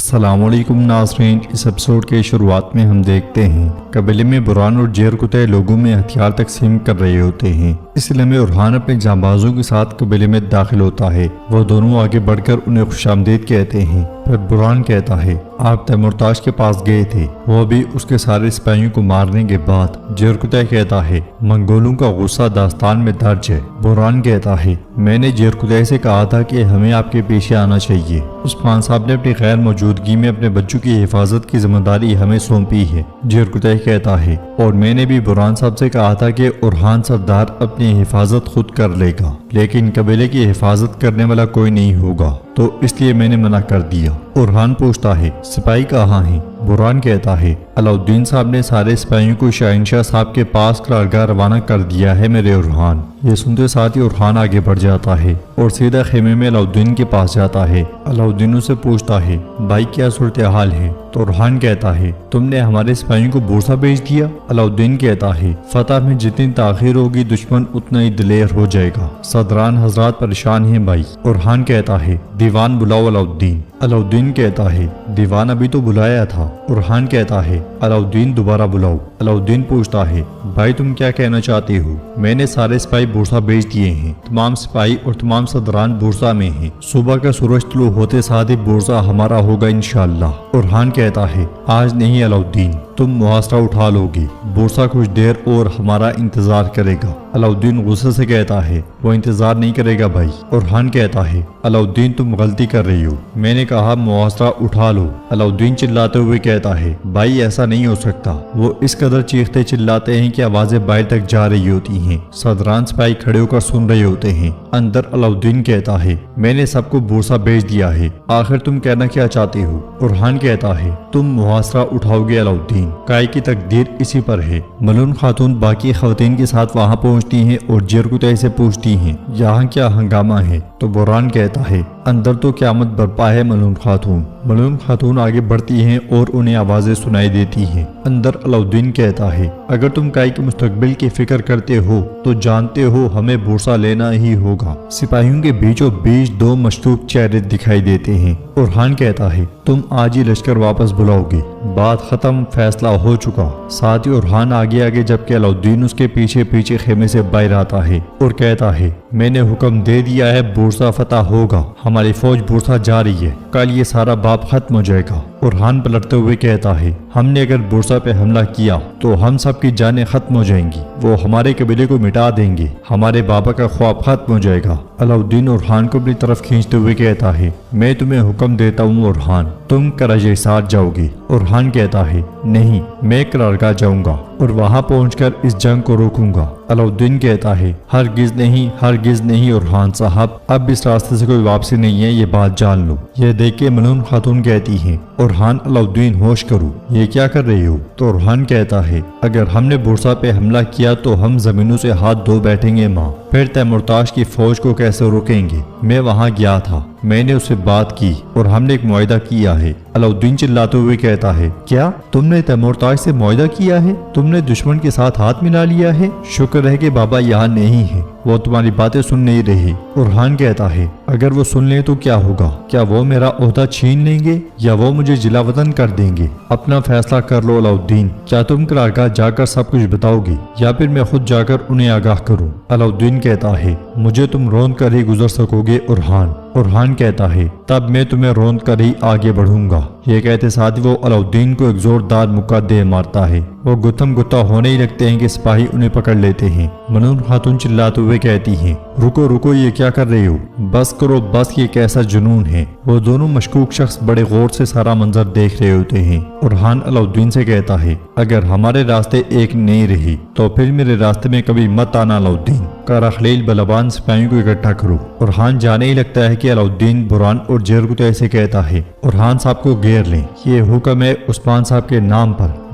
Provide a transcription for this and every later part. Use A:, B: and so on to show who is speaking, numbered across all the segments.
A: السلام علیکم ناظرین، اس ایپیسوڈ کے شروعات میں ہم دیکھتے ہیں قبیلے میں برہان اور جیر کتے لوگوں میں ہتھیار تقسیم کر رہے ہوتے ہیں۔ اس لیے میں برہان اپنے جانبازوں کے ساتھ قبیلے میں داخل ہوتا ہے۔ وہ دونوں آگے بڑھ کر انہیں خوش آمدید کہتے ہیں۔ پھر برہان کہتا ہے، آپ تیمورتاش کے پاس گئے تھے، وہ بھی اس کے سارے سپاہیوں کو مارنے کے بعد۔ جیر کتے کہتا ہے، منگولوں کا غصہ داستان میں درج ہے۔ برہان کہتا ہے، میں نے جیر کتے سے کہا تھا کہ ہمیں آپ کے پیچھے آنا چاہیے۔ عثمان صاحب نے اپنی غیر موجودگی میں اپنے بچوں کی حفاظت کی ذمہ داری ہمیں سونپی ہے۔ جیر کتے کہتا ہے، اور میں نے بھی برہان صاحب سے کہا تھا کہ اورحان سردار اپنی حفاظت خود کر لے گا، لیکن قبیلے کی حفاظت کرنے والا کوئی نہیں ہوگا، تو اس لیے میں نے منع کر دیا۔ اورحان پوچھتا ہے، سپاہی کہاں ہیں؟ برہان کہتا ہے، علاؤالدین صاحب نے سارے سپاہیوں کو شاہنشاہ صاحب کے پاس قرارگاہ روانہ کر دیا ہے میرے اورحان۔ یہ سنتے ساتھ ہی اورحان آگے بڑھ جاتا ہے اور سیدھا خیمے میں علاؤالدین کے پاس جاتا ہے۔ علاؤالدین سے پوچھتا ہے، بھائی کیا صورتحال ہے؟ تو اورحان کہتا ہے، تم نے ہمارے سپاہیوں کو بورسا بھیج دیا؟ علاؤالدین کہتا ہے، فتح میں جتنی تاخیر ہوگی دشمن اتنا ہی دلیر ہو جائے گا، صدران حضرات پریشان ہیں بھائی۔ اورحان کہتا ہے، دیوان بلاؤ علاؤالدین۔ علاؤالدین کہتا ہے، دیوان ابھی تو بلایا تھا۔ اورحان کہتا ہے، علاؤالدین دوبارہ بلاؤ۔ علاؤالدین پوچھتا ہے، بھائی تم کیا کہنا چاہتے ہو؟ میں نے سارے سپاہی بورسا بھیج دیے ہیں، تمام سپاہی اور تمام صدران بورسا میں ہیں، صبح کا سورج طلوع ہوتے ساتھ ہی بورسا ہمارا ہوگا انشاءاللہ۔ اورحان کہتا ہے، آج نہیں علاؤالدین، تم محاصرہ اٹھا لو گے، بورسا کچھ دیر اور ہمارا انتظار کرے گا۔ علاؤالدین غصے سے کہتا ہے، وہ انتظار نہیں کرے گا بھائی۔ اورحان کہتا ہے، علاؤالدین تم غلطی کر رہی ہو، میں نے کہا محاصرہ اٹھا لو۔ علاؤالدین چلاتے ہوئے کہتا ہے، بھائی ایسا نہیں ہو سکتا۔ وہ اس قدر چیختے چلاتے ہیں کہ آوازیں باہر تک جا رہی ہوتی ہیں، صدران سپاہی کھڑے ہو کر سن رہے ہوتے ہیں۔ اندر علاؤالدین کہتا ہے، میں نے سب کو بورسا بھیج دیا ہے، آخر تم کہنا کیا چاہتے ہو؟ اورحان کہتا ہے، تم محاصرہ اٹھاؤ گے علاؤالدین، کائے کی تقدیر اسی پر ہے۔ ملون خاتون باقی خواتین کے ساتھ وہاں پہنچتی ہیں اور جیر کتے سے پوچھتی ہیں، یہاں کیا ہنگامہ ہے؟ تو برہان کہتا ہے، اندر تو قیامت برپا ہے ملون خاتون۔ ملون خاتون آگے بڑھتی ہیں اور انہیں آوازیں سنائی دیتی ہیں۔ اندر علاؤالدین کہتا ہے، اگر تم کائے کے مستقبل کی فکر کرتے ہو تو جانتے ہو ہمیں بورسا لینا ہی ہوگا۔ سپاہیوں کے بیچوں بیچ دو مشکوک چہرے دکھائی دیتے ہیں۔ اورحان کہتا ہے، تم آج ہی لشکر واپس بلاؤ گے، بات ختم، فیصلہ ہو چکا۔ ساتھ ہی اورحان آگے آگے جبکہ علاؤالدین اس کے پیچھے پیچھے خیمے سے باہر آتا ہے اور کہتا ہے، میں نے حکم دے دیا ہے، بورسا فتح ہوگا، ہماری فوج بورسا جا رہی ہے، کل یہ سارا باب ختم ہو جائے گا۔ اورحان پلٹتے ہوئے کہتا ہے، ہم نے اگر بورسا پہ حملہ کیا تو ہم سب کی جانیں ختم ہو جائیں گی، وہ ہمارے قبیلے کو مٹا دیں گے، ہمارے بابا کا خواب ختم ہو جائے گا۔ علاؤالدین اورحان کو اپنی طرف کھینچتے ہوئے کہتا ہے، میں تمہیں حکم دیتا ہوں اورحان، تم قرار ساتھ جاؤ گے۔ اورحان کہتا ہے، نہیں، میں قرارگاہ جاؤں گا اور وہاں پہنچ کر اس جنگ کو روکوں گا۔ علاؤالدین کہتا ہے، ہرگز نہیں، ہرگز نہیں اورحان صاحب، اب اس راستے سے کوئی واپسی نہیں ہے، یہ بات جان لو۔ یہ دیکھ کے ملون خاتون کہتی ہیں، اورحان علاؤالدین ہوش کرو، یہ کیا کر رہے ہو؟ تو اورحان کہتا ہے، اگر ہم نے بورسا پہ حملہ کیا تو ہم زمینوں سے ہاتھ دھو بیٹھیں گے ماں، پھر تیمورتاش کی فوج کو کیسے روکیں گے؟ میں وہاں گیا تھا، میں نے اس سے بات کی اور ہم نے ایک معاہدہ کیا ہے۔ علاؤالدین چلاتے ہوئے کہتا ہے، کیا تم نے تیمورتاش سے معاہدہ کیا ہے؟ تم نے دشمن کے ساتھ ہاتھ ملا لیا ہے؟ شکر ہے کہ بابا یہاں نہیں ہے، وہ تمہاری باتیں سن نہیں رہے۔ اورحان کہتا ہے، اگر وہ سن لیں تو کیا ہوگا؟ کیا وہ میرا عہدہ چھین لیں گے یا وہ مجھے جلا وطن کر دیں گے؟ اپنا فیصلہ کر لو علاؤالدین، کیا تم قرارگاہ جا کر سب کچھ بتاؤ گے یا پھر میں خود جا کر انہیں آگاہ کروں؟ علاؤالدین کہتا ہے، مجھے تم روند کر ہی گزر سکو گے اورحان۔ اورحان کہتا ہے، تب میں تمہیں روند کر ہی آگے بڑھوں گا۔ یہ کہتے ساتھ وہ علاؤالدین کو ایک زوردار مکہ دے مارتا ہے۔ وہ گتھم گتا ہونے ہی لگتے ہیں کہ سپاہی انہیں پکڑ لیتے ہیں۔ ملون خاتون چلاتے ہوئے کہتی ہیں، رکو رکو، یہ کیا کر رہے ہو؟ بس کرو بس، یہ کیسا جنون ہے؟ وہ دونوں مشکوک شخص بڑے غور سے سارا منظر دیکھ رہے ہوتے ہیں۔ اورحان علاؤالدین سے کہتا ہے، اگر ہمارے راستے ایک نہیں رہی تو پھر میرے راستے میں کبھی مت آنا علاؤالدین، کارا خلیل بلبان سپاہیوں کو اکٹھا کرو۔ اورحان جانے ہی لگتا ہے کہ علاؤالدین برہان اور جیر کتے سے کہتا ہے، اورحان صاحب کو گھیر لیں، یہ حکم ہے عثمان صاحب کے نام پر،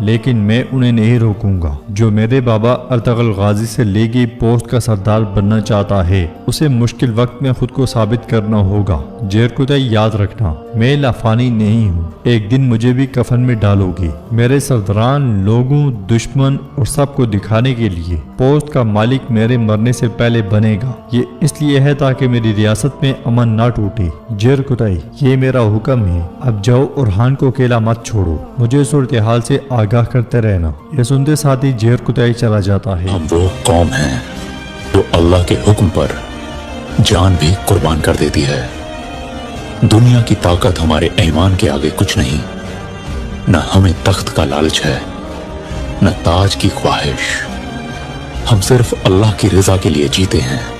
A: لیکن میں انہیں نہیں روکوں گا۔ جو میرے بابا ارطغرل غازی سے لی گئی پوسٹ کا سردار بننا چاہتا ہے اسے مشکل وقت میں خود کو ثابت کرنا ہوگا۔ جیرکوتائی یاد رکھنا، میں لافانی نہیں ہوں، ایک دن مجھے بھی کفن میں ڈالو گی۔ میرے سرداران لوگوں، دشمن اور سب کو دکھانے کے لیے پوسٹ کا مالک میرے مرنے سے پہلے بنے گا۔ یہ اس لیے ہے تاکہ میری ریاست میں امن نہ ٹوٹے۔ جیرکوتائی، یہ میرا حکم ہے، اب جاؤ اورحان کو اکیلا مت چھوڑو، مجھے صورتحال سے آگاہ کرتے رہنا۔ یہ سنتے ساتھ ہی جیرکوتائی چلا جاتا ہے۔
B: ہم وہ قوم ہیں جو اللہ کے حکم پر جان بھی قربان کر دیتی ہے۔ دنیا کی طاقت ہمارے ایمان کے آگے کچھ نہیں، نہ ہمیں تخت کا لالچ ہے، نہ تاج کی خواہش۔ ہم صرف اللہ کی رضا کے لیے جیتے ہیں۔